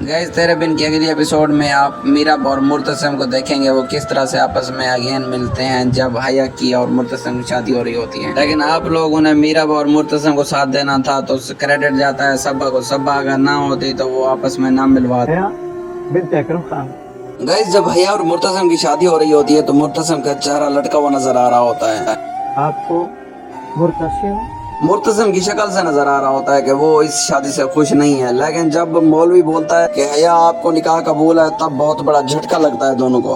Guys तेरे बिन की अगली एपिसोड में आप मीरब और मुर्तसिम को देखेंगे वो किस तरह से आपस में अगेन मिलते हैं जब हया की और मुर्तसिम की शादी हो रही होती है। लेकिन आप लोगों ने मीरब और मुर्तसिम को साथ देना था तो क्रेडिट जाता है सब्बा को। सब्बा अगर ना होती तो वो आपस में ना मिलवाते। गाइस जब हया और मुर्तसिम की शादी हो रही होती है तो मुर्तसिम का चेहरा लटका हुआ नजर आ रहा होता है। आपको मुर्तसिम की शक्ल से नजर आ रहा होता है कि वो इस शादी से खुश नहीं है। लेकिन जब मौलवी बोलता है कि हया आपको निकाह कबूल है तब बहुत बड़ा झटका लगता है दोनों को।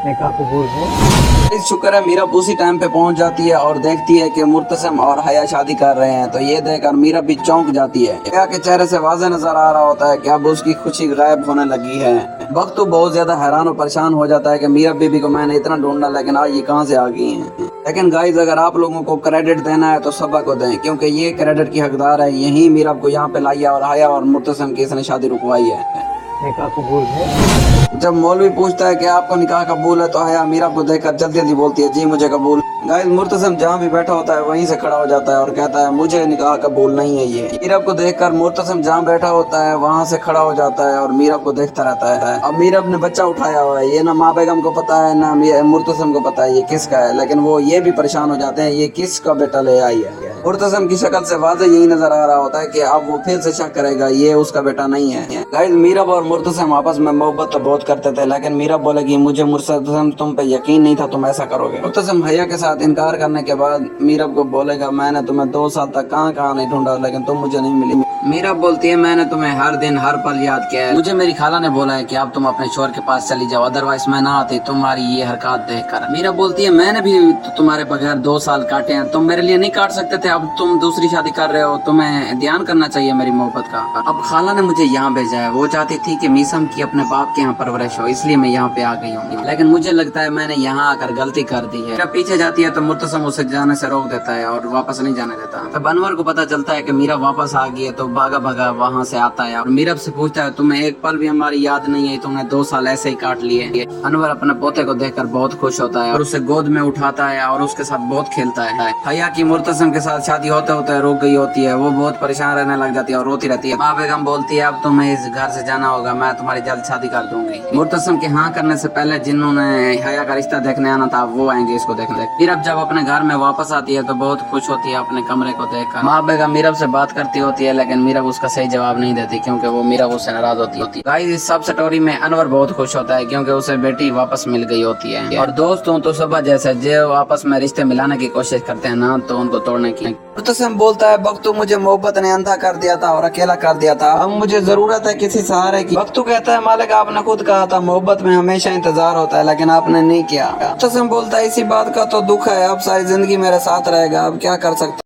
निकाह कबूल है। इस शुक्र है मीरब उसी टाइम पे पहुंच जाती है और देखती है कि मुर्तसिम और हया शादी कर रहे हैं। तो ये देखकर मीरब भी चौंक जाती है। हया के चेहरे से वाज़ेह नजर आ रहा होता है कि अब उसकी खुशी गायब होने लगी है। बख्तू बहुत ज्यादा हैरान और परेशान हो जाता है कि मीरब बीबी को मैंने इतना ढूंढा लेकिन आज ये कहाँ से आ गई हैं। लेकिन गाइस अगर आप लोगों को क्रेडिट देना है तो सब्बा को दें क्योंकि ये क्रेडिट की हकदार है। यही मीरब को यहाँ पे लाइया और हया और मुर्तसिम की इसने शादी रुकवाई है। निकाह कबूल है। जब मौलवी पूछता है कि आपको निकाह कबूल है तो हया मीरब को देखकर जल्दी जल्दी बोलती है जी मुझे कबूल। गाइस मुर्तसिम जहाँ भी बैठा होता है वहीं से खड़ा हो जाता है और कहता है मुझे निकाह कबूल नहीं है ये। मीरब को देखकर मुर्तसिम जहाँ बैठा होता है वहाँ से खड़ा हो जाता है और मीरब को देखता रहता है। अब मीरब ने बच्चा उठाया हुआ है। ये ना माँ बेगम को पता है ना मुर्तसिम को पता है ये किसका है। लेकिन वो ये भी परेशान हो जाते हैं ये किसका बेटा ले आई है। मुर्तसिम की शक्ल से वाज़ेह यही नजर आ रहा होता है कि अब वो फिर से शक करेगा ये उसका बेटा नहीं है। गाइस मीरब और मुर्तसिम आपस में मोहब्बत तो बहुत करते थे लेकिन मीरब बोलेगी मुझे मुर्तसिम तुम पे यकीन नहीं था तुम ऐसा करोगे। मुर्तसिम हया के साथ इनकार करने के बाद मीरब को बोलेगा मैंने तुम्हें 2 साल तक कहाँ नहीं ढूंढा लेकिन तुम मुझे नहीं मिली। मीरब बोलती है मैंने तुम्हें हर दिन हर पल याद किया है। मुझे मेरी खाला ने बोला है कि अब तुम अपने शोहर के पास चली जाओ अदरवाइज मैं ना आती तुम्हारी ये हरकत देखकर। मीरब बोलती है मैंने भी तुम्हारे बगैर 2 साल काटे हैं तुम मेरे लिए नहीं काट सकते थे। अब तुम दूसरी शादी कर रहे हो तुम्हें ध्यान करना चाहिए मेरी मोहब्बत का। अब खाला ने मुझे यहाँ भेजा है वो चाहती थी कि मीसम की अपने बाप के यहाँ परवरिश हो इसलिए मैं यहाँ पे आ गई हूँ। लेकिन मुझे लगता है मैंने यहाँ आकर गलती कर दी है। जब पीछे जाती है तो मुर्तसिम उसे जाने से रोक देता है और वापस नहीं जाने देता। तब अनवर को पता चलता है कि मीरब वापस आ गई है तो भागा भागा वहाँ से आता है और मीरब से पूछता है तुम्हें एक पल भी हमारी याद नहीं है तुमने 2 साल ऐसे ही काट लिए। अनवर अपने पोते को देखकर बहुत खुश होता है और उसे गोद में उठाता है और उसके साथ बहुत खेलता है। हया की मुर्तसिम के साथ शादी होते होते रुक गई होती है। वो बहुत परेशान रहने लग जाती है और रोती रहती है। माँ बेगम बोलती है अब तुम्हें इस घर से जाना होगा मैं तुम्हारी जल्द शादी कर दूंगी। मुर्तसिम के हाँ करने से पहले जिन्होंने हया का रिश्ता देखने आना था वो आएंगे इसको देखने। मीरब जब अपने घर में वापस आती है तो बहुत खुश होती है अपने कमरे को देखकर। माँ बेगम मीरब से बात करती होती है लेकिन मीरब उसका सही जवाब नहीं देती क्योंकि वो मीरब उससे नाराज होती है। गाइस इस सब स्टोरी में अनवर बहुत खुश होता है क्योंकि उसे बेटी वापस मिल गई होती है। और दोस्तों तो सुबह जैसे जो आपस में रिश्ते मिलाने की कोशिश करते हैं ना तो उनको तोड़ने की। मुर्तसिम बोलता है बख्तू मुझे मोहब्बत ने अंधा कर दिया था और अकेला कर दिया था अब मुझे जरूरत है किसी सहारे की। बख्तू कहता है मालिक आपने खुद कहा था मोहब्बत में हमेशा इंतजार होता है लेकिन आपने नहीं किया। मुर्तसिम बोलता है इसी बात का तो दुख है अब सारी जिंदगी मेरे साथ रहेगा अब क्या कर सकता।